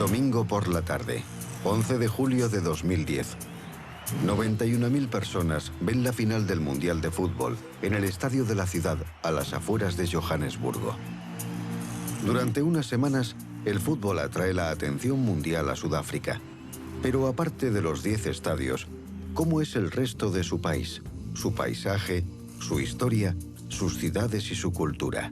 Domingo por la tarde, 11 de julio de 2010. 91.000 personas ven la final del Mundial de Fútbol en el estadio de la ciudad, a las afueras de Johannesburgo. Durante unas semanas, el fútbol atrae la atención mundial a Sudáfrica. Pero aparte de los 10 estadios, ¿cómo es el resto de su país? Su paisaje, su historia, sus ciudades y su cultura.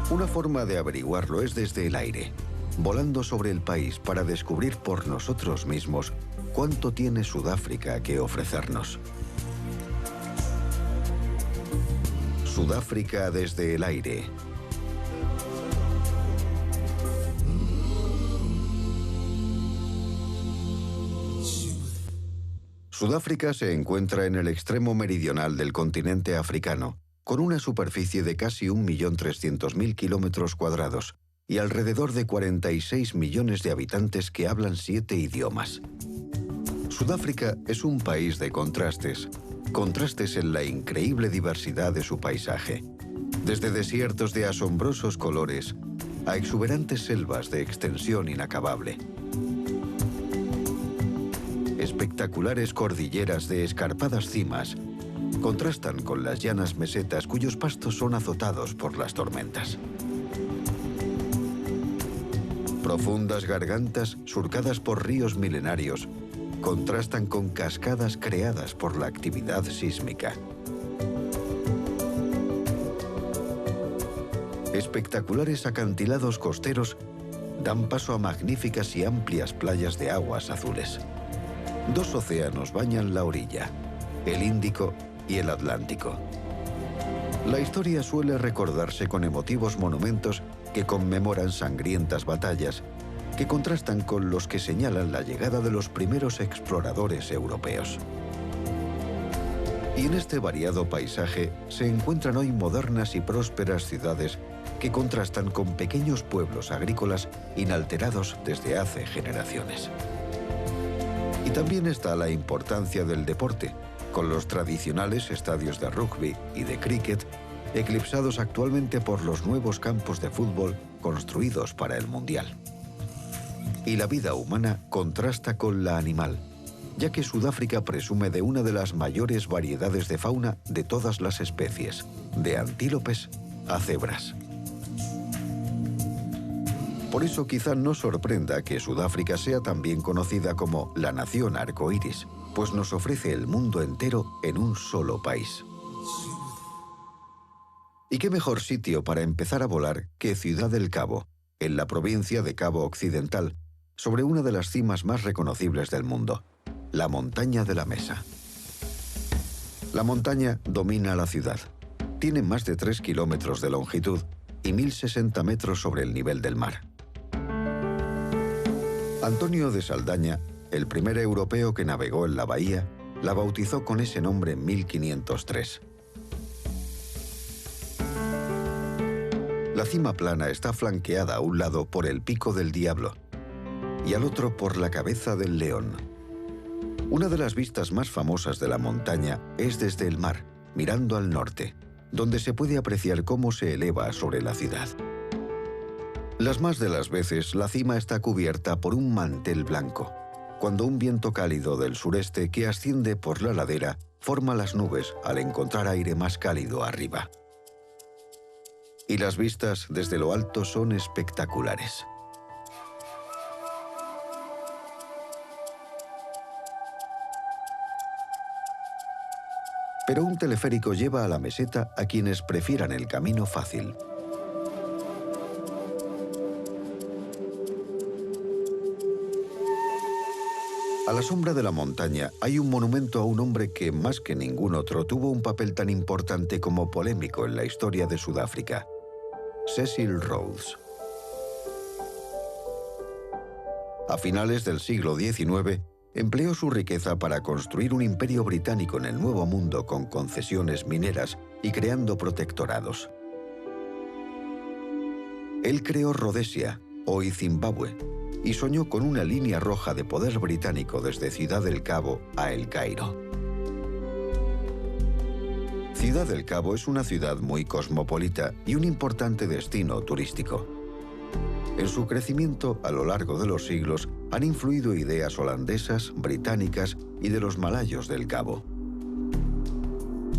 Una forma de averiguarlo es desde el aire, volando sobre el país para descubrir por nosotros mismos cuánto tiene Sudáfrica que ofrecernos. Sudáfrica desde el aire. Sudáfrica se encuentra en el extremo meridional del continente africano, con una superficie de casi 1.300.000 kilómetros cuadrados y alrededor de 46 millones de habitantes que hablan 7 idiomas. Sudáfrica es un país de contrastes, contrastes en la increíble diversidad de su paisaje, desde desiertos de asombrosos colores a exuberantes selvas de extensión inacabable. Espectaculares cordilleras de escarpadas cimas contrastan con las llanas mesetas cuyos pastos son azotados por las tormentas. Profundas gargantas surcadas por ríos milenarios contrastan con cascadas creadas por la actividad sísmica. Espectaculares acantilados costeros dan paso a magníficas y amplias playas de aguas azules. 2 océanos bañan la orilla, el Índico y el Atlántico. La historia suele recordarse con emotivos monumentos que conmemoran sangrientas batallas, que contrastan con los que señalan la llegada de los primeros exploradores europeos. Y en este variado paisaje se encuentran hoy modernas y prósperas ciudades que contrastan con pequeños pueblos agrícolas inalterados desde hace generaciones. Y también está la importancia del deporte, con los tradicionales estadios de rugby y de cricket, eclipsados actualmente por los nuevos campos de fútbol construidos para el Mundial. Y la vida humana contrasta con la animal, ya que Sudáfrica presume de una de las mayores variedades de fauna de todas las especies, de antílopes a cebras. Por eso quizá no sorprenda que Sudáfrica sea también conocida como la nación arcoíris, pues nos ofrece el mundo entero en un solo país. ¿Y qué mejor sitio para empezar a volar que Ciudad del Cabo, en la provincia de Cabo Occidental, sobre una de las cimas más reconocibles del mundo, la montaña de la Mesa? La montaña domina la ciudad. Tiene más de 3 kilómetros de longitud y 1.060 metros sobre el nivel del mar. Antonio de Saldaña, el primer europeo que navegó en la bahía, la bautizó con ese nombre en 1503. La cima plana está flanqueada a un lado por el Pico del Diablo y al otro por la Cabeza del León. Una de las vistas más famosas de la montaña es desde el mar, mirando al norte, donde se puede apreciar cómo se eleva sobre la ciudad. Las más de las veces, la cima está cubierta por un mantel blanco, cuando un viento cálido del sureste que asciende por la ladera forma las nubes al encontrar aire más cálido arriba. Y las vistas desde lo alto son espectaculares. Pero un teleférico lleva a la meseta a quienes prefieran el camino fácil. A la sombra de la montaña hay un monumento a un hombre que, más que ningún otro, tuvo un papel tan importante como polémico en la historia de Sudáfrica: Cecil Rhodes. A finales del siglo XIX, empleó su riqueza para construir un imperio británico en el Nuevo Mundo con concesiones mineras y creando protectorados. Él creó Rhodesia, hoy Zimbabue, y soñó con una línea roja de poder británico desde Ciudad del Cabo a El Cairo. Ciudad del Cabo es una ciudad muy cosmopolita y un importante destino turístico. En su crecimiento a lo largo de los siglos han influido ideas holandesas, británicas y de los malayos del Cabo.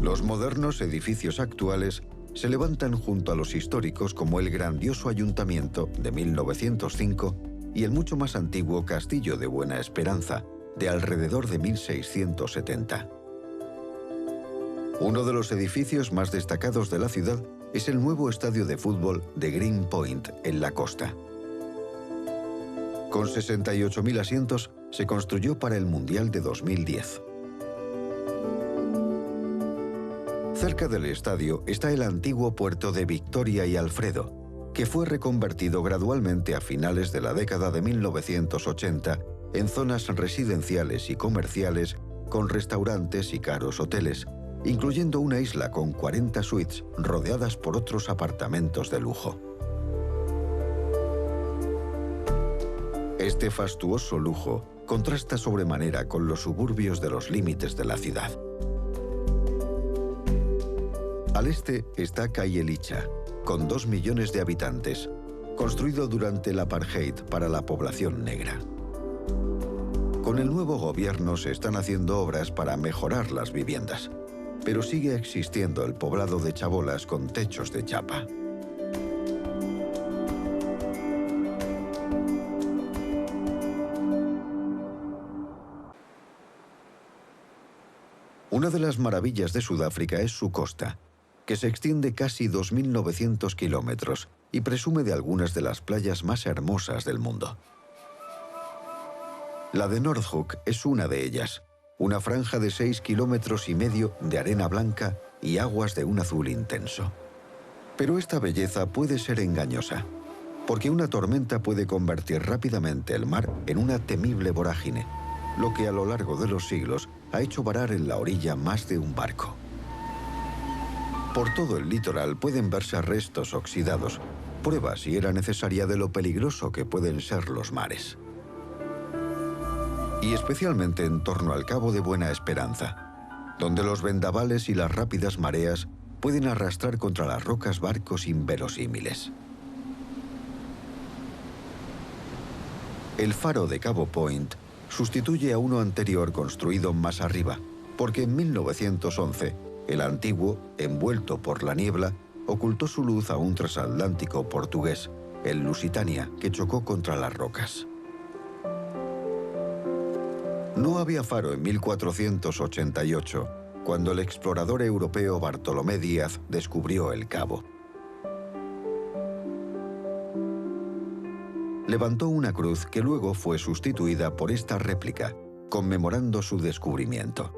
Los modernos edificios actuales se levantan junto a los históricos como el grandioso ayuntamiento de 1905 y el mucho más antiguo Castillo de Buena Esperanza, de alrededor de 1670. Uno de los edificios más destacados de la ciudad es el nuevo estadio de fútbol de Green Point, en la costa. Con 68.000 asientos, se construyó para el Mundial de 2010. Cerca del estadio está el antiguo puerto de Victoria y Alfredo, que fue reconvertido gradualmente a finales de la década de 1980 en zonas residenciales y comerciales con restaurantes y caros hoteles, incluyendo una isla con 40 suites rodeadas por otros apartamentos de lujo. Este fastuoso lujo contrasta sobremanera con los suburbios de los límites de la ciudad. Al este está Khayelitsha, con 2 millones de habitantes, construido durante el apartheid para la población negra. Con el nuevo gobierno se están haciendo obras para mejorar las viviendas, pero sigue existiendo el poblado de chabolas con techos de chapa. Una de las maravillas de Sudáfrica es su costa, que se extiende casi 2.900 kilómetros y presume de algunas de las playas más hermosas del mundo. La de Northhoek es una de ellas, una franja de 6,5 kilómetros de arena blanca y aguas de un azul intenso. Pero esta belleza puede ser engañosa, porque una tormenta puede convertir rápidamente el mar en una temible vorágine, lo que a lo largo de los siglos ha hecho varar en la orilla más de un barco. Por todo el litoral pueden verse restos oxidados, prueba si era necesaria de lo peligroso que pueden ser los mares. Y especialmente en torno al Cabo de Buena Esperanza, donde los vendavales y las rápidas mareas pueden arrastrar contra las rocas barcos inverosímiles. El faro de Cabo Point sustituye a uno anterior construido más arriba, porque en 1911 el antiguo, envuelto por la niebla, ocultó su luz a un transatlántico portugués, el Lusitania, que chocó contra las rocas. No había faro en 1488, cuando el explorador europeo Bartolomé Díaz descubrió el cabo. Levantó una cruz que luego fue sustituida por esta réplica, conmemorando su descubrimiento.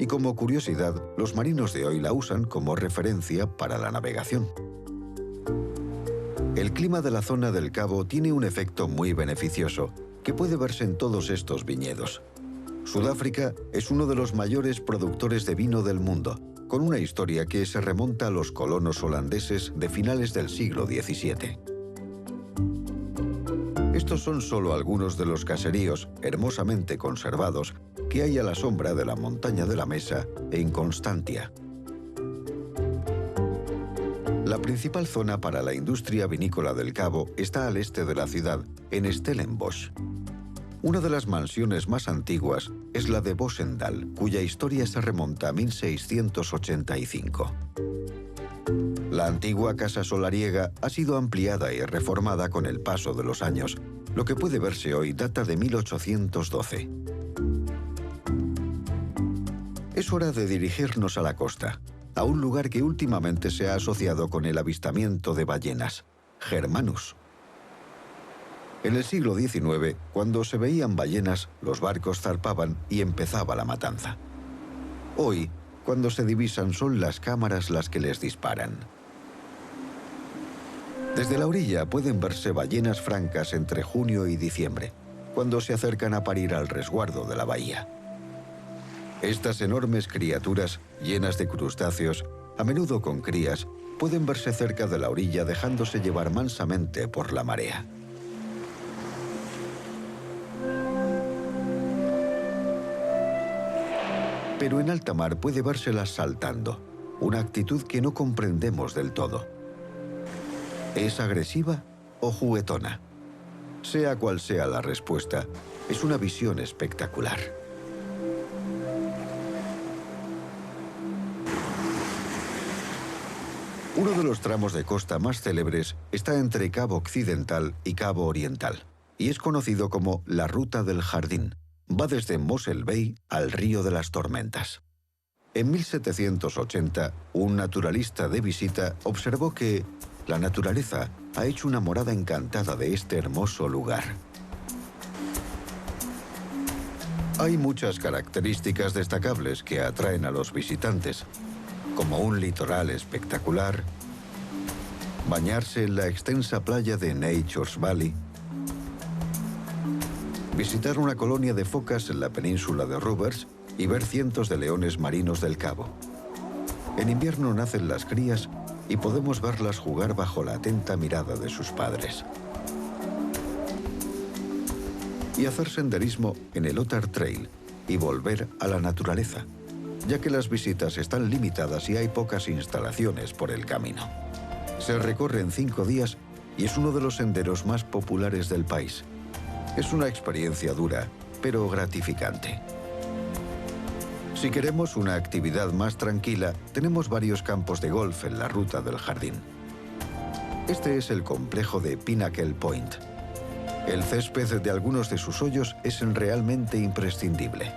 Y como curiosidad, los marinos de hoy la usan como referencia para la navegación. El clima de la zona del Cabo tiene un efecto muy beneficioso, que puede verse en todos estos viñedos. Sudáfrica es uno de los mayores productores de vino del mundo, con una historia que se remonta a los colonos holandeses de finales del siglo XVII. Estos son solo algunos de los caseríos hermosamente conservados que hay a la sombra de la montaña de la Mesa en Constantia. La principal zona para la industria vinícola del Cabo está al este de la ciudad, en Stellenbosch. Una de las mansiones más antiguas es la de Vosendal, cuya historia se remonta a 1685. La antigua casa solariega ha sido ampliada y reformada con el paso de los años. Lo que puede verse hoy data de 1812. Es hora de dirigirnos a la costa, a un lugar que últimamente se ha asociado con el avistamiento de ballenas, Germanus. En el siglo XIX, cuando se veían ballenas, los barcos zarpaban y empezaba la matanza. Hoy, cuando se divisan, son las cámaras las que les disparan. Desde la orilla pueden verse ballenas francas entre junio y diciembre, cuando se acercan a parir al resguardo de la bahía. Estas enormes criaturas, llenas de crustáceos, a menudo con crías, pueden verse cerca de la orilla dejándose llevar mansamente por la marea. Pero en alta mar puede vérselas saltando, una actitud que no comprendemos del todo. ¿Es agresiva o juguetona? Sea cual sea la respuesta, es una visión espectacular. Uno de los tramos de costa más célebres está entre Cabo Occidental y Cabo Oriental, y es conocido como la Ruta del Jardín. Va desde Mossel Bay al Río de las Tormentas. En 1780, un naturalista de visita observó que la naturaleza ha hecho una morada encantada de este hermoso lugar. Hay muchas características destacables que atraen a los visitantes, como un litoral espectacular, bañarse en la extensa playa de Nature's Valley, visitar una colonia de focas en la península de Rovers y ver cientos de leones marinos del Cabo. En invierno nacen las crías y podemos verlas jugar bajo la atenta mirada de sus padres. Y hacer senderismo en el Otter Trail y volver a la naturaleza, ya que las visitas están limitadas y hay pocas instalaciones por el camino. Se recorre en 5 días y es uno de los senderos más populares del país. Es una experiencia dura, pero gratificante. Si queremos una actividad más tranquila, tenemos varios campos de golf en la Ruta del Jardín. Este es el complejo de Pinnacle Point. El césped de algunos de sus hoyos es realmente imprescindible.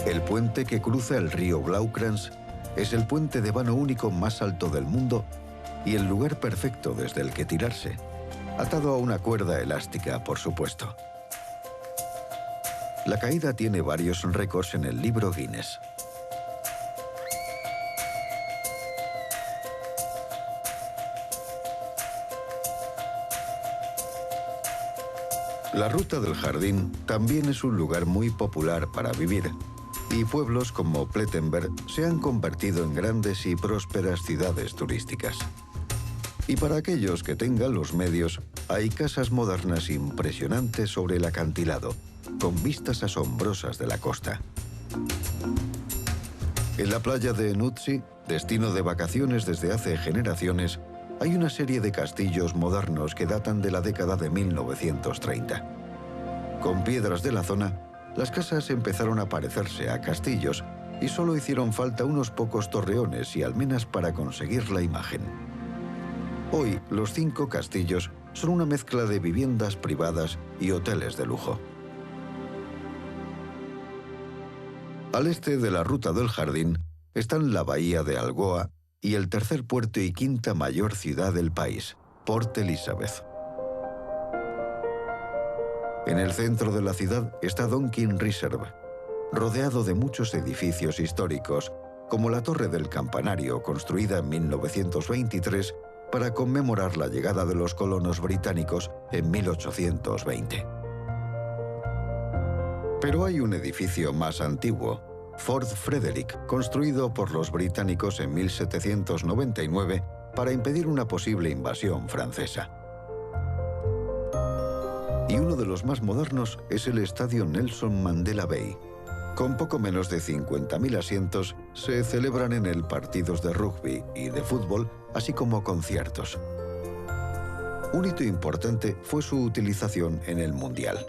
El puente que cruza el río Blaukrans es el puente de vano único más alto del mundo y el lugar perfecto desde el que tirarse, atado a una cuerda elástica, por supuesto. La caída tiene varios récords en el libro Guinness. La Ruta del Jardín también es un lugar muy popular para vivir, y pueblos como Plettenberg se han convertido en grandes y prósperas ciudades turísticas. Y para aquellos que tengan los medios, hay casas modernas impresionantes sobre el acantilado, con vistas asombrosas de la costa. En la playa de Nutsi, destino de vacaciones desde hace generaciones, hay una serie de castillos modernos que datan de la década de 1930. Con piedras de la zona, las casas empezaron a parecerse a castillos y solo hicieron falta unos pocos torreones y almenas para conseguir la imagen. Hoy, los 5 castillos son una mezcla de viviendas privadas y hoteles de lujo. Al este de la Ruta del Jardín están la bahía de Algoa y el tercer puerto y quinta mayor ciudad del país, Port Elizabeth. En el centro de la ciudad está Donkin Reserve, rodeado de muchos edificios históricos, como la Torre del Campanario, construida en 1923 para conmemorar la llegada de los colonos británicos en 1820. Pero hay un edificio más antiguo, Fort Frederick, construido por los británicos en 1799 para impedir una posible invasión francesa. Y uno de los más modernos es el estadio Nelson Mandela Bay. Con poco menos de 50.000 asientos, se celebran en él partidos de rugby y de fútbol, así como conciertos. Un hito importante fue su utilización en el Mundial.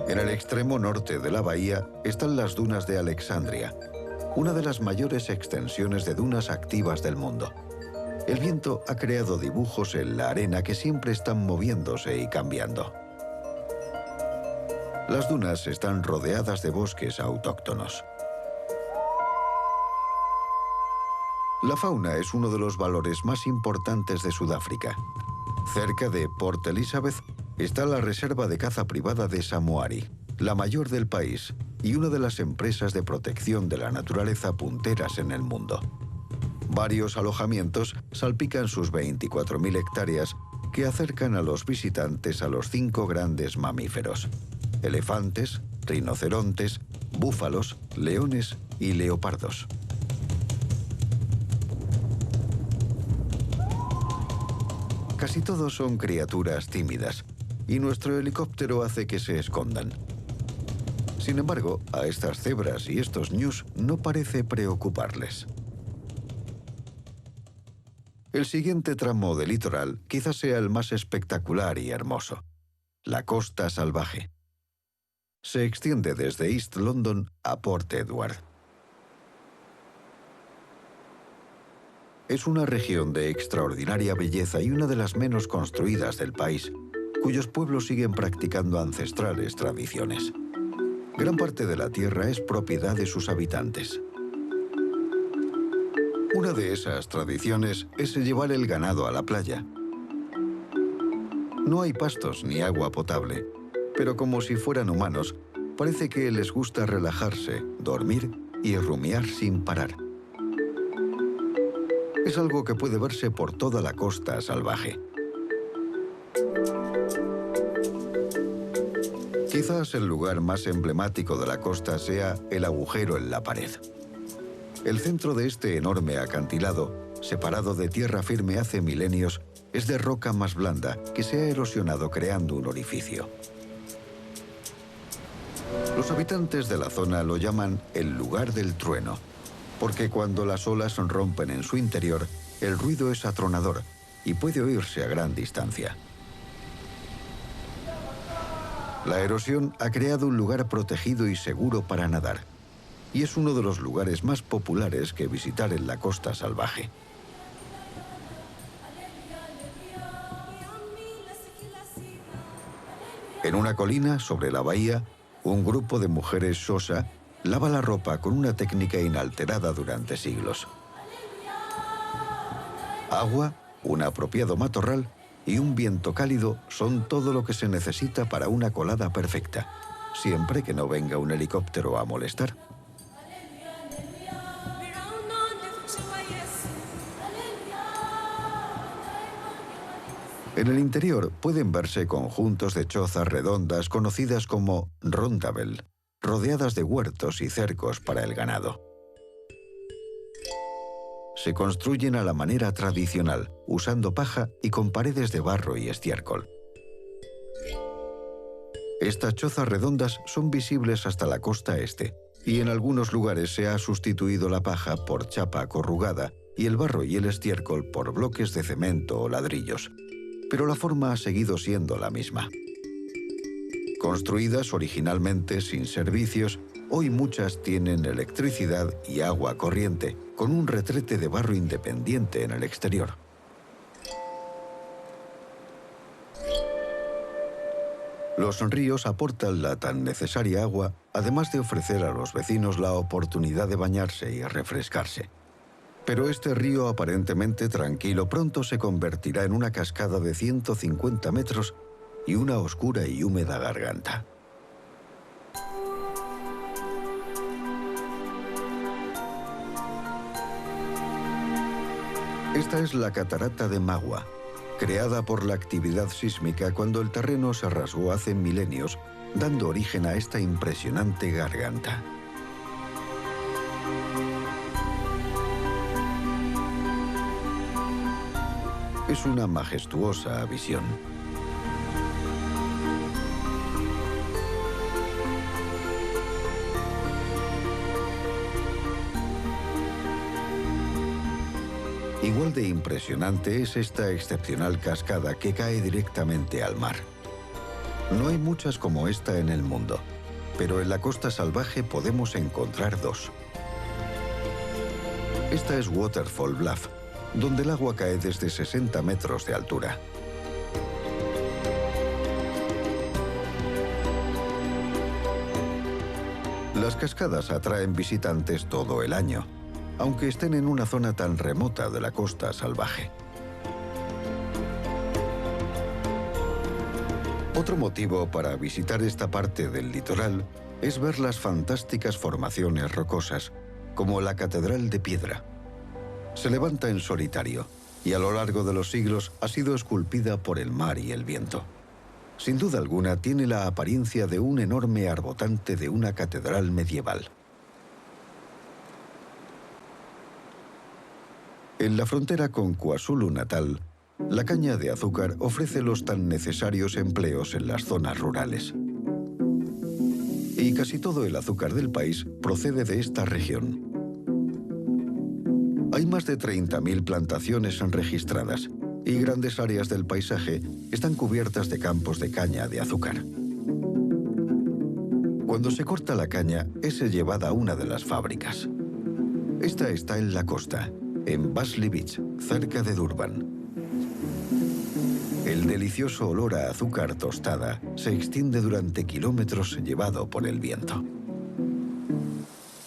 En el extremo norte de la bahía están las dunas de Alexandria, una de las mayores extensiones de dunas activas del mundo. El viento ha creado dibujos en la arena que siempre están moviéndose y cambiando. Las dunas están rodeadas de bosques autóctonos. La fauna es uno de los valores más importantes de Sudáfrica. Cerca de Port Elizabeth está la reserva de caza privada de Samoari, la mayor del país y una de las empresas de protección de la naturaleza punteras en el mundo. Varios alojamientos salpican sus 24.000 hectáreas que acercan a los visitantes a los 5 grandes mamíferos: elefantes, rinocerontes, búfalos, leones y leopardos. Casi todos son criaturas tímidas, y nuestro helicóptero hace que se escondan. Sin embargo, a estas cebras y estos ñus no parece preocuparles. El siguiente tramo del litoral quizás sea el más espectacular y hermoso: la costa salvaje. Se extiende desde East London a Port Edward. Es una región de extraordinaria belleza y una de las menos construidas del país, cuyos pueblos siguen practicando ancestrales tradiciones. Gran parte de la tierra es propiedad de sus habitantes. Una de esas tradiciones es llevar el ganado a la playa. No hay pastos ni agua potable, pero como si fueran humanos, parece que les gusta relajarse, dormir y rumiar sin parar. Es algo que puede verse por toda la costa salvaje. Quizás el lugar más emblemático de la costa sea el agujero en la pared. El centro de este enorme acantilado, separado de tierra firme hace milenios, es de roca más blanda que se ha erosionado creando un orificio. Los habitantes de la zona lo llaman el lugar del trueno, porque cuando las olas rompen en su interior, el ruido es atronador y puede oírse a gran distancia. La erosión ha creado un lugar protegido y seguro para nadar, y es uno de los lugares más populares que visitar en la costa salvaje. En una colina sobre la bahía, un grupo de mujeres Xhosa lava la ropa con una técnica inalterada durante siglos. Agua, un apropiado matorral y un viento cálido son todo lo que se necesita para una colada perfecta, siempre que no venga un helicóptero a molestar. En el interior pueden verse conjuntos de chozas redondas conocidas como rondavel, rodeadas de huertos y cercos para el ganado. Se construyen a la manera tradicional, usando paja y con paredes de barro y estiércol. Estas chozas redondas son visibles hasta la costa este, y en algunos lugares se ha sustituido la paja por chapa corrugada y el barro y el estiércol por bloques de cemento o ladrillos, pero la forma ha seguido siendo la misma. Construidas originalmente sin servicios, hoy muchas tienen electricidad y agua corriente, con un retrete de barro independiente en el exterior. Los ríos aportan la tan necesaria agua, además de ofrecer a los vecinos la oportunidad de bañarse y refrescarse. Pero este río aparentemente tranquilo pronto se convertirá en una cascada de 150 metros y una oscura y húmeda garganta. Esta es la catarata de Magua, creada por la actividad sísmica cuando el terreno se rasgó hace milenios, dando origen a esta impresionante garganta. Es una majestuosa visión. Igual de impresionante es esta excepcional cascada que cae directamente al mar. No hay muchas como esta en el mundo, pero en la costa salvaje podemos encontrar dos. Esta es Waterfall Bluff, donde el agua cae desde 60 metros de altura. Las cascadas atraen visitantes todo el año, aunque estén en una zona tan remota de la costa salvaje. Otro motivo para visitar esta parte del litoral es ver las fantásticas formaciones rocosas, como la Catedral de Piedra. Se levanta en solitario y a lo largo de los siglos ha sido esculpida por el mar y el viento. Sin duda alguna tiene la apariencia de un enorme arbotante de una catedral medieval. En la frontera con KwaZulu-Natal La caña de azúcar ofrece los tan necesarios empleos en las zonas rurales. Y casi todo el azúcar del país procede de esta región. Hay más de 30.000 plantaciones registradas y grandes áreas del paisaje están cubiertas de campos de caña de azúcar. Cuando se corta la caña, es llevada a una de las fábricas. Esta está en la costa, en Basley Beach, cerca de Durban. El delicioso olor a azúcar tostada se extiende durante kilómetros llevado por el viento.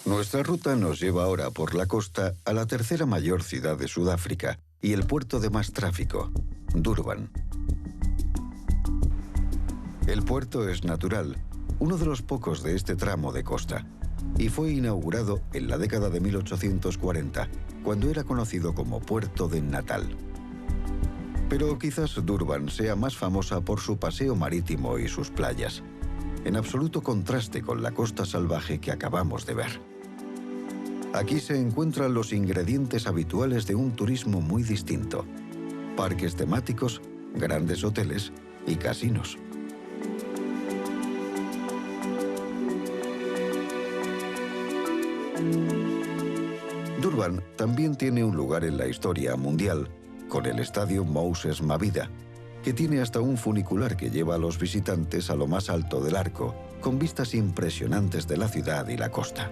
Nuestra ruta nos lleva ahora por la costa a la tercera mayor ciudad de Sudáfrica y el puerto de más tráfico, Durban. El puerto es natural, uno de los pocos de este tramo de costa, y fue inaugurado en la década de 1840, cuando era conocido como Puerto de Natal. Pero quizás Durban sea más famosa por su paseo marítimo y sus playas, en absoluto contraste con la costa salvaje que acabamos de ver. Aquí se encuentran los ingredientes habituales de un turismo muy distinto: parques temáticos, grandes hoteles y casinos. Durban también tiene un lugar en la historia mundial, con el estadio Moses Mabhida, que tiene hasta un funicular que lleva a los visitantes a lo más alto del arco, con vistas impresionantes de la ciudad y la costa.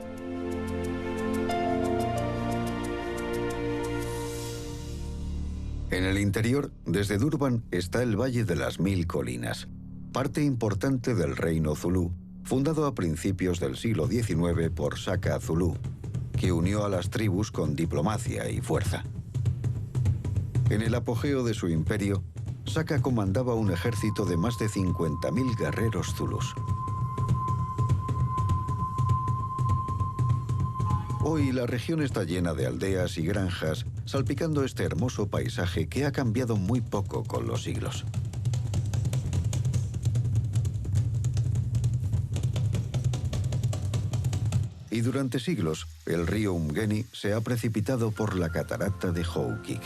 En el interior, desde Durban, está el Valle de las Mil Colinas, parte importante del reino zulú, fundado a principios del siglo XIX por Shaka Zulu, que unió a las tribus con diplomacia y fuerza. En el apogeo de su imperio, Shaka comandaba un ejército de más de 50.000 guerreros zulús. Hoy la región está llena de aldeas y granjas, salpicando este hermoso paisaje que ha cambiado muy poco con los siglos. Y durante siglos, el río Umgeni se ha precipitado por la catarata de Houkik.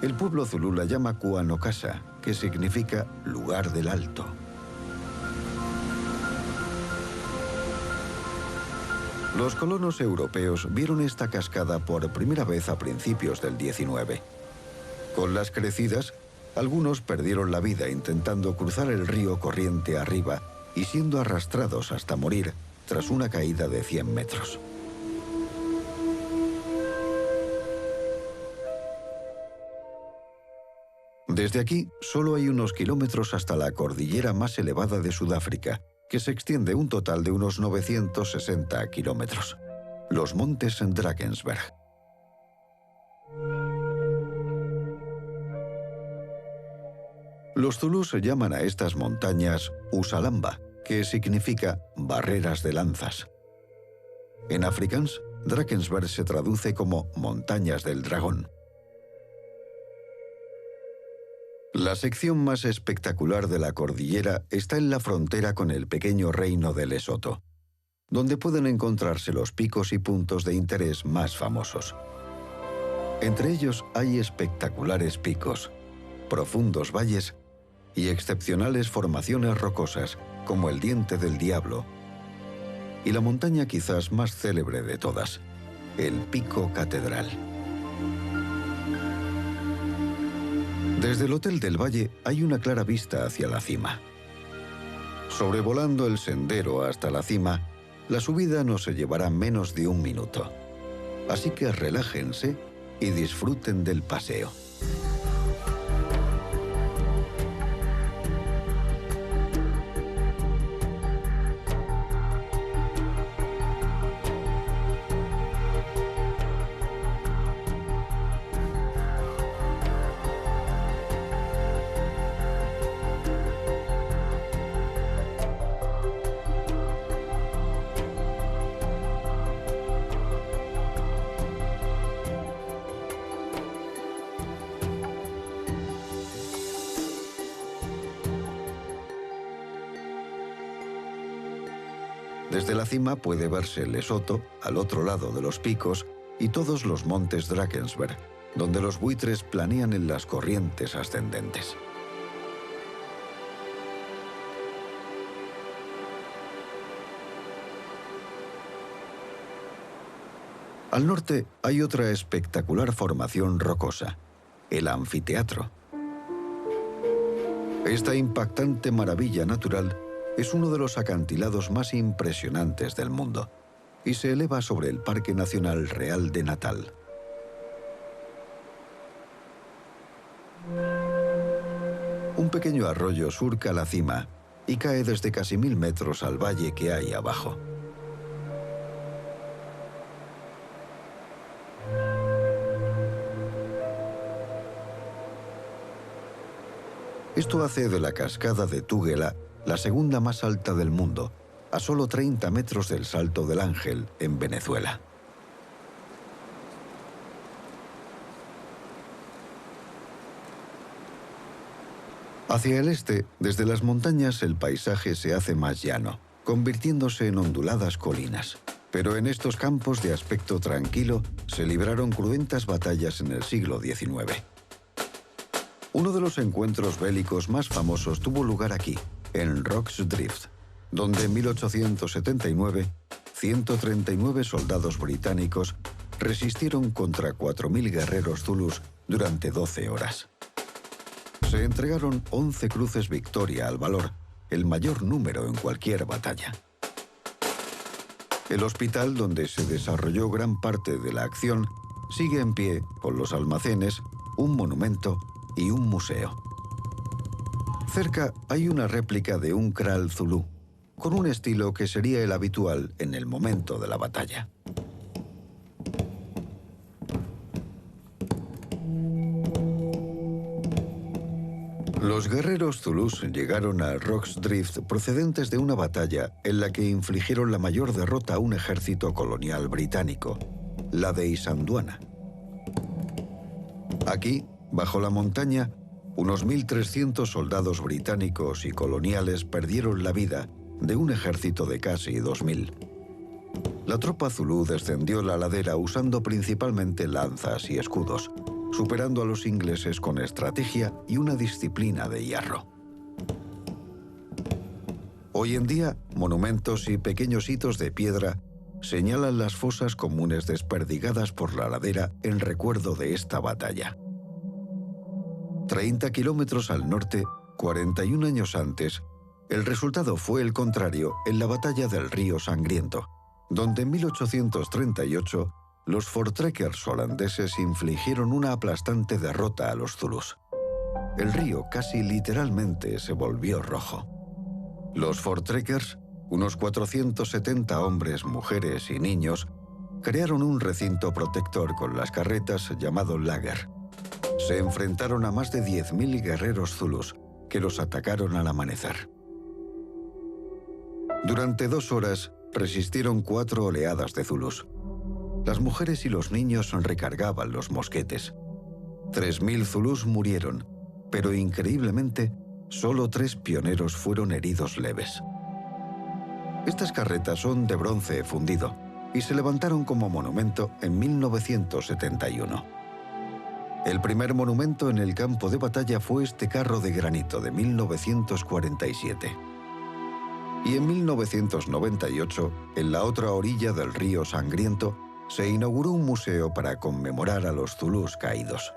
El pueblo zulú la llama Kuanokasa, que significa lugar del alto. Los colonos europeos vieron esta cascada por primera vez a principios del XIX. Con las crecidas, algunos perdieron la vida intentando cruzar el río corriente arriba y siendo arrastrados hasta morir tras una caída de 100 metros. Desde aquí, solo hay unos kilómetros hasta la cordillera más elevada de Sudáfrica, que se extiende un total de unos 960 kilómetros, los montes Drakensberg. Los zulús llaman a estas montañas Usalamba, que significa barreras de lanzas. En afrikáans, Drakensberg se traduce como montañas del dragón. La sección más espectacular de la cordillera está en la frontera con el pequeño reino de Lesoto, donde pueden encontrarse los picos y puntos de interés más famosos. Entre ellos hay espectaculares picos, profundos valles y excepcionales formaciones rocosas como el Diente del Diablo, y la montaña quizás más célebre de todas, el Pico Catedral. Desde el Hotel del Valle hay una clara vista hacia la cima. Sobrevolando el sendero hasta la cima, la subida no se llevará menos de 1 minuto. Así que relájense y disfruten del paseo. Desde la cima puede verse Lesoto, al otro lado de los picos, y todos los montes Drakensberg, donde los buitres planean en las corrientes ascendentes. Al norte hay otra espectacular formación rocosa, el anfiteatro. Esta impactante maravilla natural es uno de los acantilados más impresionantes del mundo y se eleva sobre el Parque Nacional Real de Natal. Un pequeño arroyo surca la cima y cae desde casi 1000 metros al valle que hay abajo. Esto hace de la cascada de Túguela la segunda más alta del mundo, a solo 30 metros del Salto del Ángel, en Venezuela. Hacia el este, desde las montañas, el paisaje se hace más llano, convirtiéndose en onduladas colinas. Pero en estos campos de aspecto tranquilo se libraron cruentas batallas en el siglo XIX. Uno de los encuentros bélicos más famosos tuvo lugar aquí, en Rocks Drift, donde en 1879, 139 soldados británicos resistieron contra 4000 guerreros zulus durante 12 horas. Se entregaron 11 cruces Victoria al valor, el mayor número en cualquier batalla. El hospital donde se desarrolló gran parte de la acción sigue en pie con los almacenes, un monumento y un museo. Cerca hay una réplica de un kral zulú, con un estilo que sería el habitual en el momento de la batalla. Los guerreros zulús llegaron a Rocks Drift procedentes de una batalla en la que infligieron la mayor derrota a un ejército colonial británico, la de Isanduana. Aquí, bajo la montaña, unos 1.300 soldados británicos y coloniales perdieron la vida de un ejército de casi 2.000. La tropa zulú descendió la ladera usando principalmente lanzas y escudos, superando a los ingleses con estrategia y una disciplina de hierro. Hoy en día, monumentos y pequeños hitos de piedra señalan las fosas comunes desperdigadas por la ladera en recuerdo de esta batalla. 30 kilómetros al norte, 41 años antes, el resultado fue el contrario en la batalla del Río Sangriento, donde en 1838 los voortrekkers holandeses infligieron una aplastante derrota a los zulús. El río casi literalmente se volvió rojo. Los voortrekkers, unos 470 hombres, mujeres y niños, crearon un recinto protector con las carretas llamado lager. Se enfrentaron a más de 10.000 guerreros zulús que los atacaron al amanecer. Durante 2 horas resistieron 4 oleadas de zulús. Las mujeres y los niños recargaban los mosquetes. 3.000 zulús murieron, pero increíblemente, solo 3 pioneros fueron heridos leves. Estas carretas son de bronce fundido y se levantaron como monumento en 1971. El primer monumento en el campo de batalla fue este carro de granito de 1947. Y en 1998, en la otra orilla del río Sangriento, se inauguró un museo para conmemorar a los zulús caídos.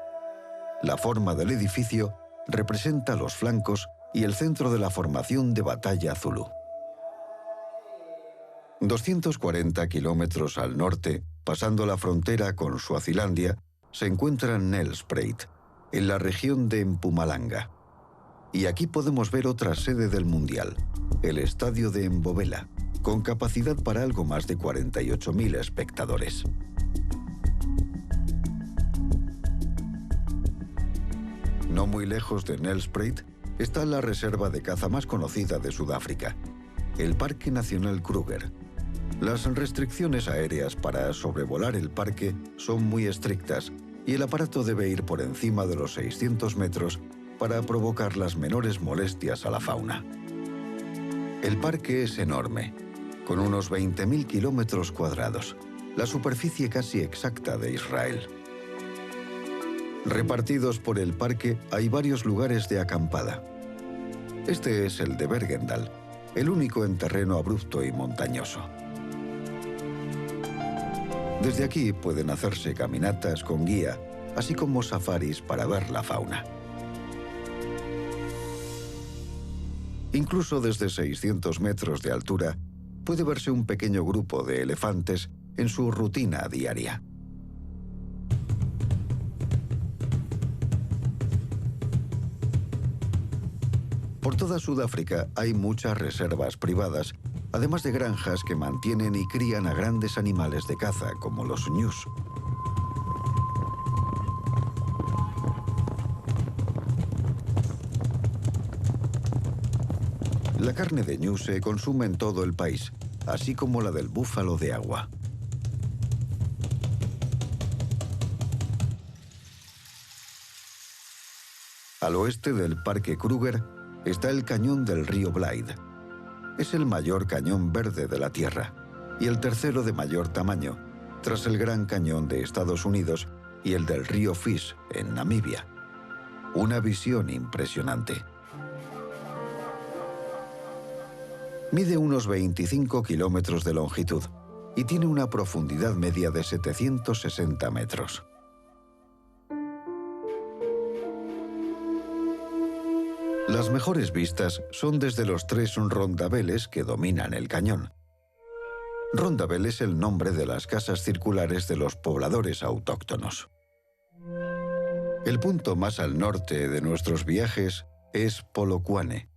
La forma del edificio representa los flancos y el centro de la formación de batalla zulú. 240 kilómetros al norte, pasando la frontera con Suazilandia, se encuentra Nelspruit, en la región de Mpumalanga. Y aquí podemos ver otra sede del Mundial, el Estadio de Mbombela, con capacidad para algo más de 48.000 espectadores. No muy lejos de Nelspruit está la reserva de caza más conocida de Sudáfrica, el Parque Nacional Kruger. Las restricciones aéreas para sobrevolar el parque son muy estrictas y el aparato debe ir por encima de los 600 metros para provocar las menores molestias a la fauna. El parque es enorme, con unos 20.000 kilómetros cuadrados, la superficie casi exacta de Israel. Repartidos por el parque hay varios lugares de acampada. Este es el de Bergendal, el único en terreno abrupto y montañoso. Desde aquí pueden hacerse caminatas con guía, así como safaris para ver la fauna. Incluso desde 600 metros de altura puede verse un pequeño grupo de elefantes en su rutina diaria. Por toda Sudáfrica hay muchas reservas privadas, además de granjas que mantienen y crían a grandes animales de caza, como los ñus. La carne de ñu se consume en todo el país, así como la del búfalo de agua. Al oeste del Parque Kruger está el cañón del río Blythe. Es el mayor cañón verde de la Tierra y el tercero de mayor tamaño, tras el Gran Cañón de Estados Unidos y el del río Fish en Namibia. Una visión impresionante. Mide unos 25 kilómetros de longitud y tiene una profundidad media de 760 metros. Las mejores vistas son desde los 3 rondabeles que dominan el cañón. Rondabel es el nombre de las casas circulares de los pobladores autóctonos. El punto más al norte de nuestros viajes es Polokwane,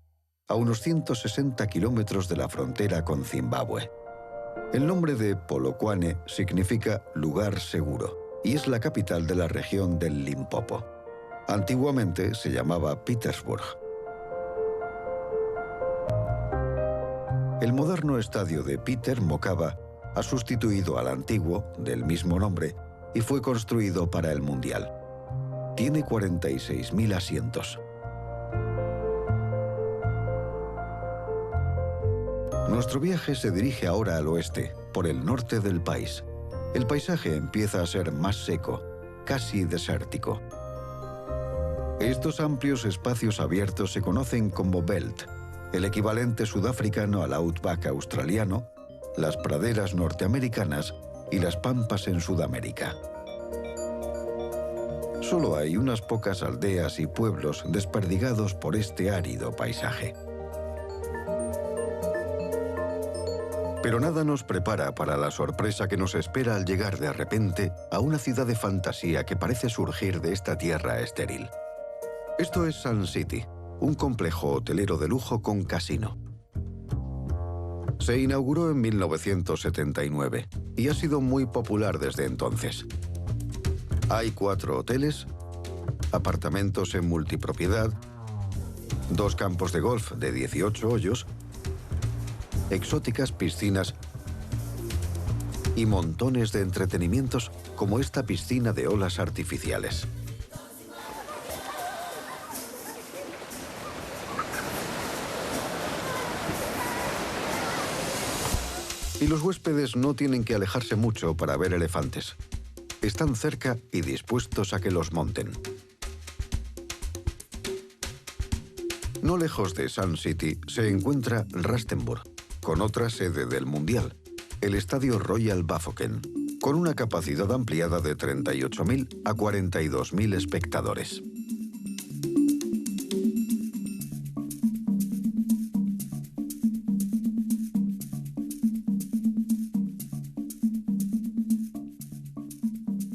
a unos 160 kilómetros de la frontera con Zimbabue. El nombre de Polokwane significa lugar seguro y es la capital de la región del Limpopo. Antiguamente se llamaba Petersburg. El moderno estadio de Peter Mokaba ha sustituido al antiguo, del mismo nombre, y fue construido para el Mundial. Tiene 46.000 asientos. Nuestro viaje se dirige ahora al oeste, por el norte del país. El paisaje empieza a ser más seco, casi desértico. Estos amplios espacios abiertos se conocen como Veld, el equivalente sudafricano al Outback australiano, las praderas norteamericanas y las pampas en Sudamérica. Solo hay unas pocas aldeas y pueblos desperdigados por este árido paisaje. Pero nada nos prepara para la sorpresa que nos espera al llegar de repente a una ciudad de fantasía que parece surgir de esta tierra estéril. Esto es Sun City, un complejo hotelero de lujo con casino. Se inauguró en 1979 y ha sido muy popular desde entonces. Hay 4 hoteles, apartamentos en multipropiedad, 2 campos de golf de 18 hoyos, exóticas piscinas y montones de entretenimientos como esta piscina de olas artificiales. Y los huéspedes no tienen que alejarse mucho para ver elefantes. Están cerca y dispuestos a que los monten. No lejos de Sun City se encuentra Rustenburg, con otra sede del Mundial, el Estadio Royal Bafokeng, con una capacidad ampliada de 38.000 a 42.000 espectadores.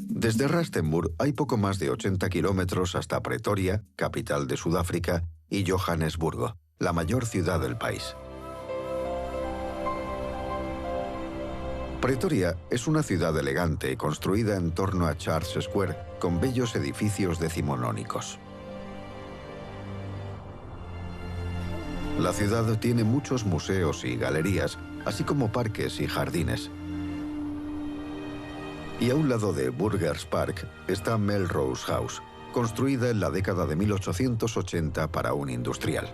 Desde Rustenburg hay poco más de 80 kilómetros hasta Pretoria, capital de Sudáfrica, y Johannesburgo, la mayor ciudad del país. Pretoria es una ciudad elegante construida en torno a Charles Square con bellos edificios decimonónicos. La ciudad tiene muchos museos y galerías, así como parques y jardines. Y a un lado de Burgers Park está Melrose House, construida en la década de 1880 para un industrial.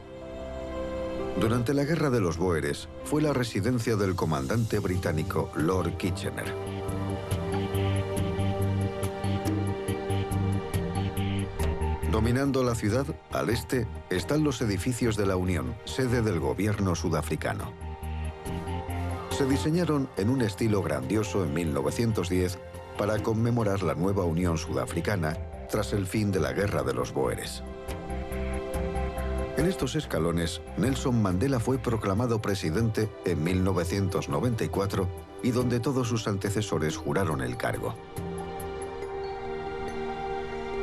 Durante la Guerra de los Bóeres fue la residencia del comandante británico Lord Kitchener. Dominando la ciudad, al este, están los edificios de la Unión, sede del gobierno sudafricano. Se diseñaron en un estilo grandioso en 1910 para conmemorar la nueva Unión Sudafricana tras el fin de la Guerra de los Boeres. En estos escalones, Nelson Mandela fue proclamado presidente en 1994 y donde todos sus antecesores juraron el cargo.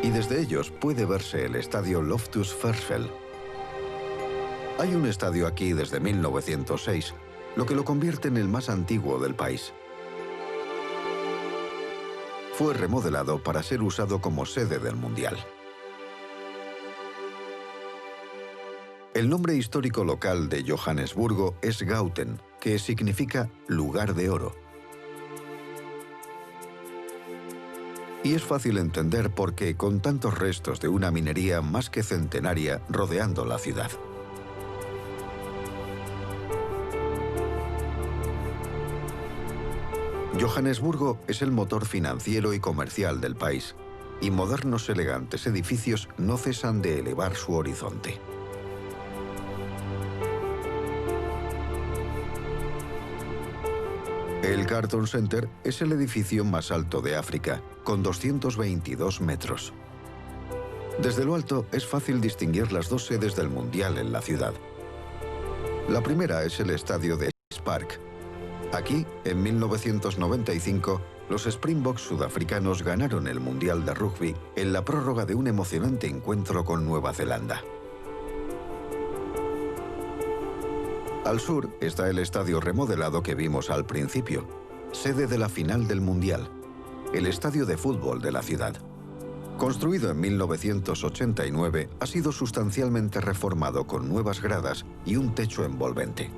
Y desde ellos puede verse el estadio Loftus Versfeld. Hay un estadio aquí desde 1906, lo que lo convierte en el más antiguo del país. Fue remodelado para ser usado como sede del Mundial. El nombre histórico local de Johannesburgo es Gauteng, que significa lugar de oro. Y es fácil entender por qué, con tantos restos de una minería más que centenaria rodeando la ciudad. Johannesburgo es el motor financiero y comercial del país, y modernos elegantes edificios no cesan de elevar su horizonte. El Carlton Center es el edificio más alto de África, con 222 metros. Desde lo alto es fácil distinguir las dos sedes del Mundial en la ciudad. La primera es el estadio de Ellis Park. Aquí, en 1995, los Springboks sudafricanos ganaron el Mundial de Rugby en la prórroga de un emocionante encuentro con Nueva Zelanda. Al sur está el estadio remodelado que vimos al principio, sede de la final del Mundial, el estadio de fútbol de la ciudad. Construido en 1989, ha sido sustancialmente reformado con nuevas gradas y un techo envolvente.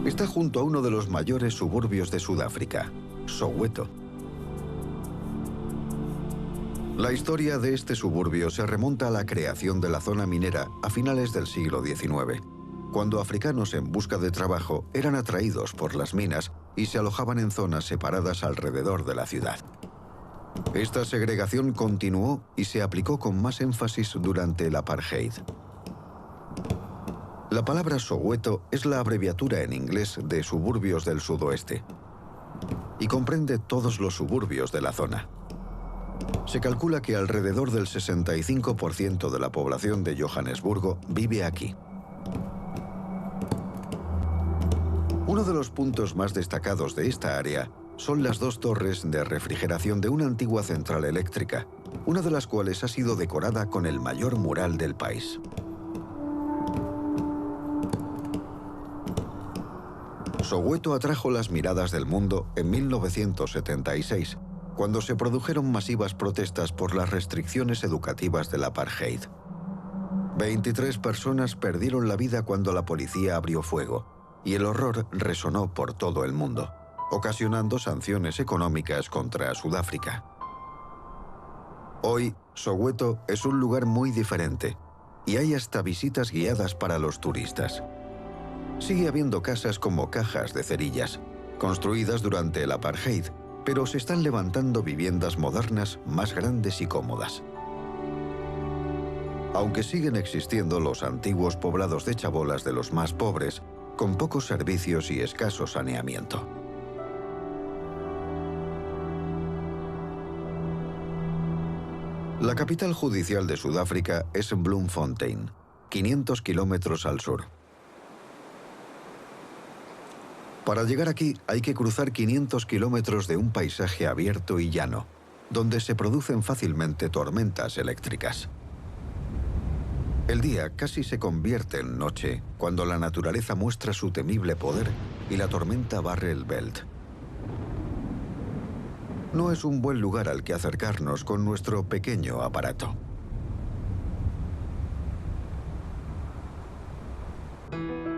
Está junto a uno de los mayores suburbios de Sudáfrica, Soweto. La historia de este suburbio se remonta a la creación de la zona minera a finales del siglo XIX, cuando africanos en busca de trabajo eran atraídos por las minas y se alojaban en zonas separadas alrededor de la ciudad. Esta segregación continuó y se aplicó con más énfasis durante el apartheid. La palabra Soweto es la abreviatura en inglés de suburbios del sudoeste y comprende todos los suburbios de la zona. Se calcula que alrededor del 65% de la población de Johannesburgo vive aquí. Uno de los puntos más destacados de esta área son las dos torres de refrigeración de una antigua central eléctrica, una de las cuales ha sido decorada con el mayor mural del país. Soweto atrajo las miradas del mundo en 1976, cuando se produjeron masivas protestas por las restricciones educativas del apartheid. 23 personas perdieron la vida cuando la policía abrió fuego, y el horror resonó por todo el mundo, ocasionando sanciones económicas contra Sudáfrica. Hoy, Soweto es un lugar muy diferente, y hay hasta visitas guiadas para los turistas. Sigue habiendo casas como cajas de cerillas, construidas durante el apartheid, pero se están levantando viviendas modernas más grandes y cómodas. Aunque siguen existiendo los antiguos poblados de chabolas de los más pobres, con pocos servicios y escaso saneamiento. La capital judicial de Sudáfrica es Bloemfontein, 500 kilómetros al sur. Para llegar aquí hay que cruzar 500 kilómetros de un paisaje abierto y llano, donde se producen fácilmente tormentas eléctricas. El día casi se convierte en noche cuando la naturaleza muestra su temible poder y la tormenta barre el Veld. No es un buen lugar al que acercarnos con nuestro pequeño aparato.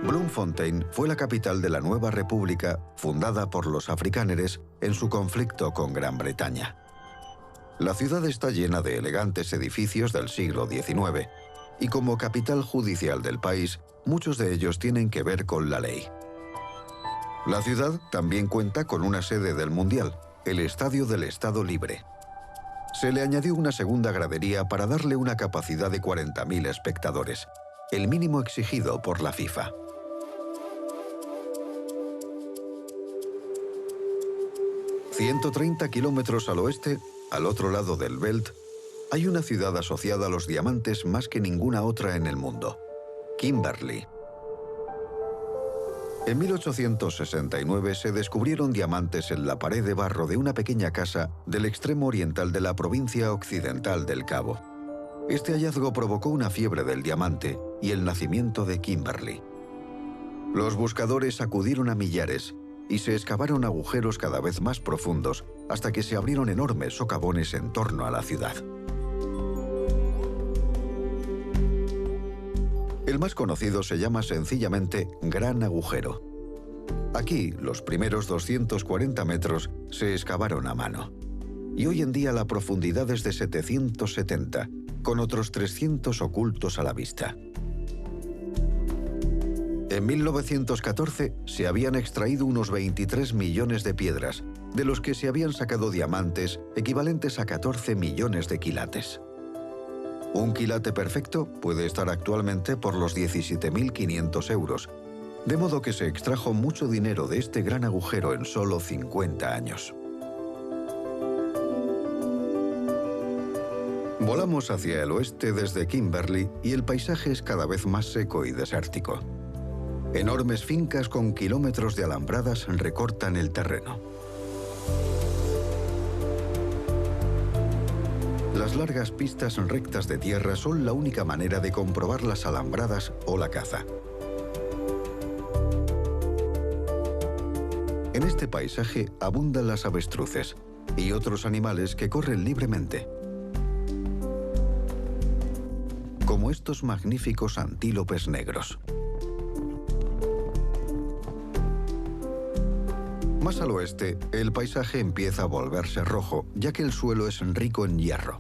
Bloemfontein fue la capital de la nueva república fundada por los afrikáneres en su conflicto con Gran Bretaña. La ciudad está llena de elegantes edificios del siglo XIX y como capital judicial del país, muchos de ellos tienen que ver con la ley. La ciudad también cuenta con una sede del Mundial, el Estadio del Estado Libre, Se le añadió una segunda gradería para darle una capacidad de 40.000 espectadores, el mínimo exigido por la FIFA. «130 kilómetros al oeste, al otro lado del Belt, hay una ciudad asociada a los diamantes más que ninguna otra en el mundo: Kimberley. En 1869 se descubrieron diamantes en la pared de barro de una pequeña casa del extremo oriental de la provincia occidental del Cabo. Este hallazgo provocó una fiebre del diamante y el nacimiento de Kimberley. Los buscadores acudieron a millares y se excavaron agujeros cada vez más profundos hasta que se abrieron enormes socavones en torno a la ciudad. El más conocido se llama sencillamente Gran Agujero. Aquí, los primeros 240 metros se excavaron a mano. Y hoy en día la profundidad es de 770, con otros 300 ocultos a la vista. En 1914 se habían extraído unos 23 millones de piedras, de los que se habían sacado diamantes equivalentes a 14 millones de quilates. Un quilate perfecto puede estar actualmente por los 17.500 euros, de modo que se extrajo mucho dinero de este gran agujero en solo 50 años. Volamos hacia el oeste desde Kimberley y el paisaje es cada vez más seco y desértico. Enormes fincas con kilómetros de alambradas recortan el terreno. Las largas pistas rectas de tierra son la única manera de comprobar las alambradas o la caza. En este paisaje abundan las avestruces y otros animales que corren libremente, como estos magníficos antílopes negros. Más al oeste, el paisaje empieza a volverse rojo, ya que el suelo es rico en hierro.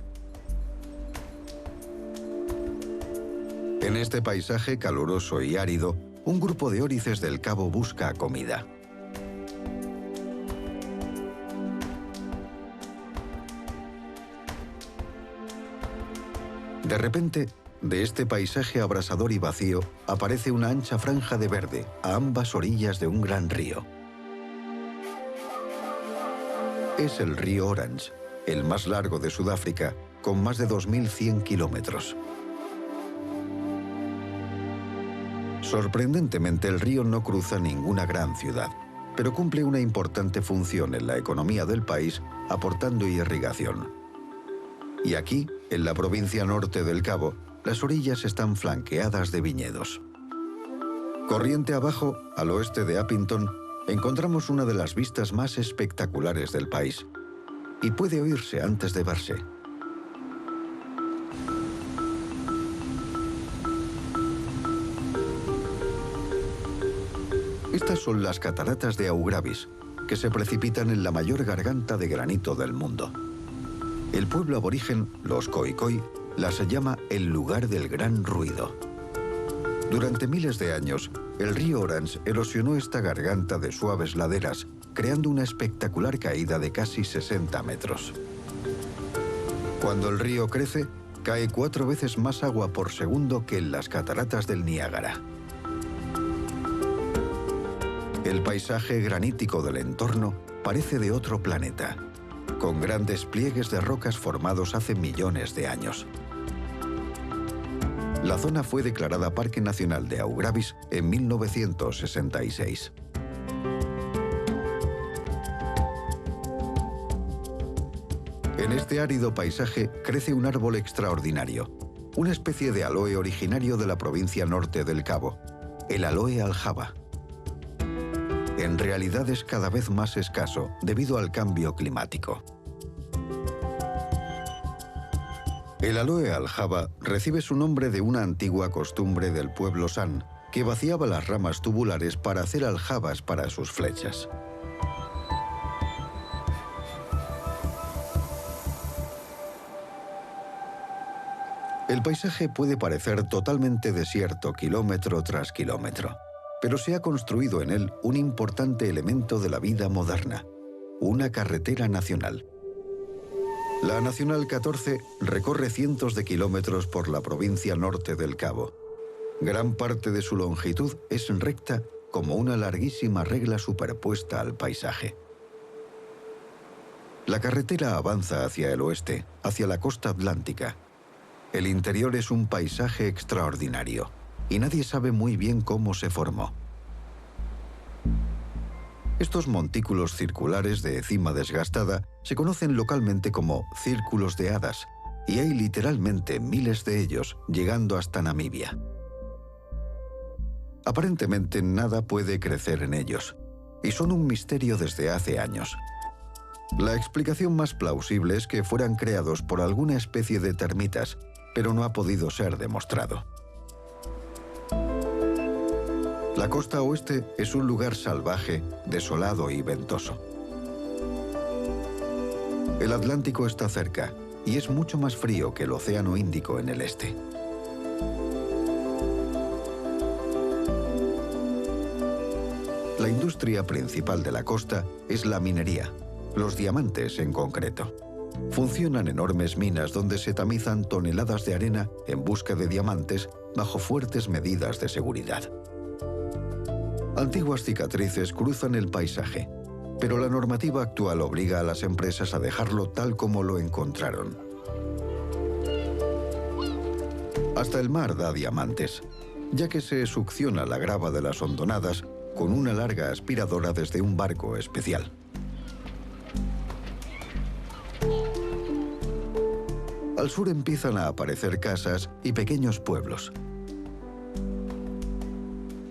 En este paisaje caluroso y árido, un grupo de órices del Cabo busca comida. De repente, de este paisaje abrasador y vacío, aparece una ancha franja de verde a ambas orillas de un gran río. Es el río Orange, el más largo de Sudáfrica, con más de 2.100 kilómetros. Sorprendentemente, el río no cruza ninguna gran ciudad, pero cumple una importante función en la economía del país, aportando irrigación. Y aquí, en la provincia norte del Cabo, las orillas están flanqueadas de viñedos. Corriente abajo, al oeste de Upington, encontramos una de las vistas más espectaculares del país, y puede oírse antes de verse. Estas son las cataratas de Augravis, que se precipitan en la mayor garganta de granito del mundo. El pueblo aborigen, los Khoikhoi, las llama el lugar del gran ruido. Durante miles de años, el río Orange erosionó esta garganta de suaves laderas, creando una espectacular caída de casi 60 metros. Cuando el río crece, cae 4 veces más agua por segundo que en las cataratas del Niágara. El paisaje granítico del entorno parece de otro planeta, con grandes pliegues de rocas formados hace millones de años. La zona fue declarada Parque Nacional de Augravis en 1966. En este árido paisaje crece un árbol extraordinario, una especie de aloe originario de la provincia norte del Cabo, el aloe aljaba. En realidad es cada vez más escaso debido al cambio climático. El aloe aljaba recibe su nombre de una antigua costumbre del pueblo San, que vaciaba las ramas tubulares para hacer aljabas para sus flechas. El paisaje puede parecer totalmente desierto kilómetro tras kilómetro, pero se ha construido en él un importante elemento de la vida moderna, una carretera nacional. La Nacional 14 recorre cientos de kilómetros por la provincia norte del Cabo. Gran parte de su longitud es recta como una larguísima regla superpuesta al paisaje. La carretera avanza hacia el oeste, hacia la costa atlántica. El interior es un paisaje extraordinario y nadie sabe muy bien cómo se formó. Estos montículos circulares de cima desgastada se conocen localmente como círculos de hadas y hay literalmente miles de ellos llegando hasta Namibia. Aparentemente nada puede crecer en ellos y son un misterio desde hace años. La explicación más plausible es que fueran creados por alguna especie de termitas, pero no ha podido ser demostrado. La costa oeste es un lugar salvaje, desolado y ventoso. El Atlántico está cerca y es mucho más frío que el Océano Índico en el este. La industria principal de la costa es la minería, los diamantes en concreto. Funcionan enormes minas donde se tamizan toneladas de arena en busca de diamantes bajo fuertes medidas de seguridad. Antiguas cicatrices cruzan el paisaje, pero la normativa actual obliga a las empresas a dejarlo tal como lo encontraron. Hasta el mar da diamantes, ya que se succiona la grava de las hondonadas con una larga aspiradora desde un barco especial. Al sur empiezan a aparecer casas y pequeños pueblos.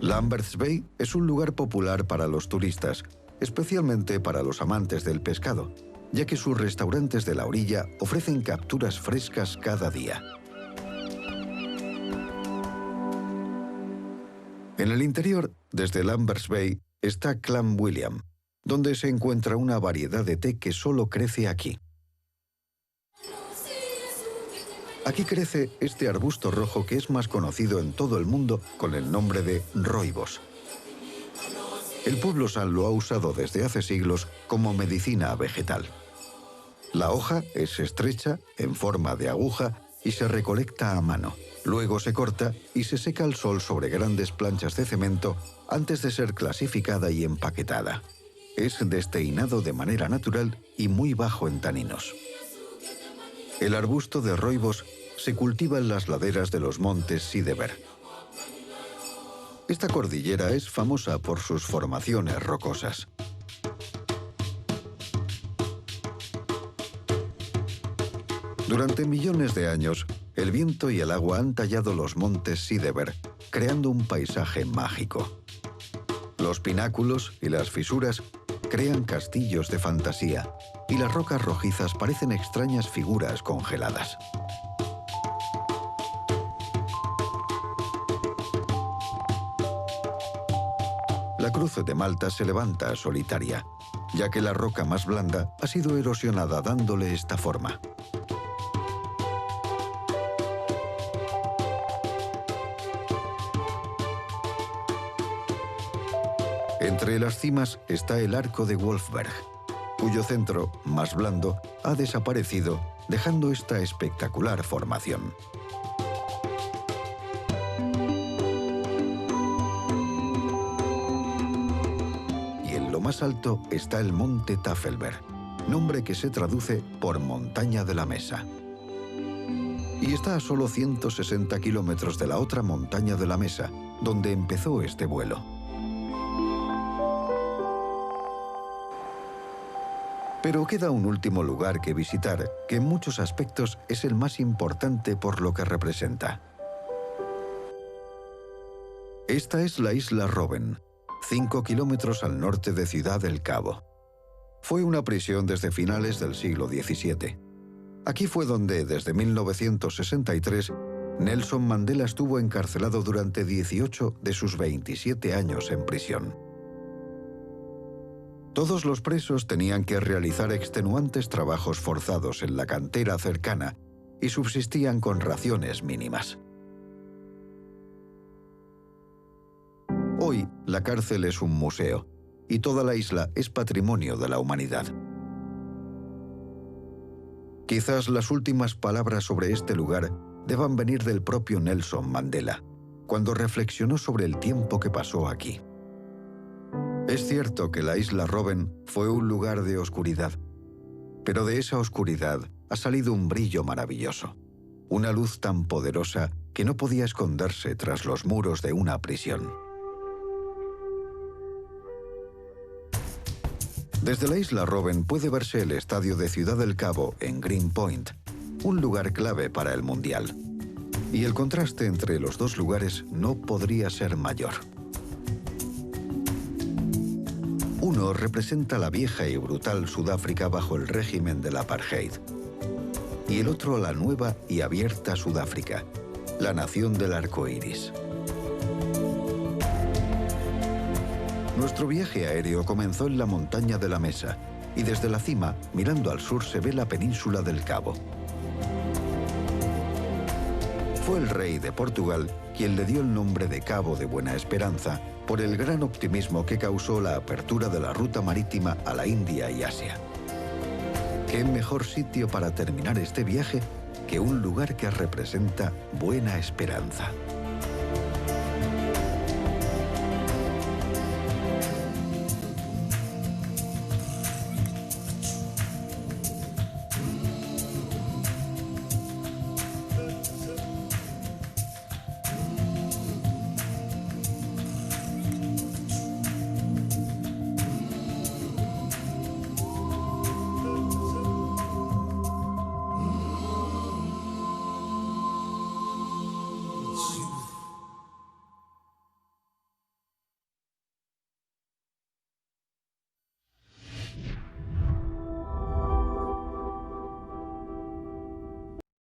Lambert's Bay es un lugar popular para los turistas, especialmente para los amantes del pescado, ya que sus restaurantes de la orilla ofrecen capturas frescas cada día. En el interior, desde Lambert's Bay, está Clan William, donde se encuentra una variedad de té que solo crece aquí. Aquí crece este arbusto rojo que es más conocido en todo el mundo con el nombre de rooibos. El pueblo San lo ha usado desde hace siglos como medicina vegetal. La hoja es estrecha, en forma de aguja, y se recolecta a mano. Luego se corta y se seca al sol sobre grandes planchas de cemento antes de ser clasificada y empaquetada. Es desteinado de manera natural y muy bajo en taninos. El arbusto de rooibos se cultiva en las laderas de los montes Sideber. Esta cordillera es famosa por sus formaciones rocosas. Durante millones de años, el viento y el agua han tallado los montes Sideber, creando un paisaje mágico. Los pináculos y las fisuras crean castillos de fantasía, y las rocas rojizas parecen extrañas figuras congeladas. La cruz de Malta se levanta solitaria, ya que la roca más blanda ha sido erosionada dándole esta forma. Entre las cimas está el arco de Wolfberg, cuyo centro, más blando, ha desaparecido, dejando esta espectacular formación. Y en lo más alto está el monte Tafelberg, nombre que se traduce por montaña de la mesa. Y está a solo 160 kilómetros de la otra montaña de la mesa, donde empezó este vuelo. Pero queda un último lugar que visitar, que en muchos aspectos es el más importante por lo que representa. Esta es la isla Robben, 5 kilómetros al norte de Ciudad del Cabo. Fue una prisión desde finales del siglo XVII. Aquí fue donde, desde 1963, Nelson Mandela estuvo encarcelado durante 18 de sus 27 años en prisión. Todos los presos tenían que realizar extenuantes trabajos forzados en la cantera cercana y subsistían con raciones mínimas. Hoy, la cárcel es un museo y toda la isla es patrimonio de la humanidad. Quizás las últimas palabras sobre este lugar deban venir del propio Nelson Mandela, cuando reflexionó sobre el tiempo que pasó aquí. Es cierto que la isla Robben fue un lugar de oscuridad, pero de esa oscuridad ha salido un brillo maravilloso, una luz tan poderosa que no podía esconderse tras los muros de una prisión. Desde la isla Robben puede verse el estadio de Ciudad del Cabo en Greenpoint, un lugar clave para el Mundial. Y el contraste entre los dos lugares no podría ser mayor. Uno representa la vieja y brutal Sudáfrica bajo el régimen del apartheid, y el otro la nueva y abierta Sudáfrica, la nación del arco iris. Nuestro viaje aéreo comenzó en la montaña de la Mesa, y desde la cima, mirando al sur, se ve la península del Cabo. Fue el rey de Portugal quien le dio el nombre de Cabo de Buena Esperanza por el gran optimismo que causó la apertura de la ruta marítima a la India y Asia. ¿Qué mejor sitio para terminar este viaje que un lugar que representa buena esperanza?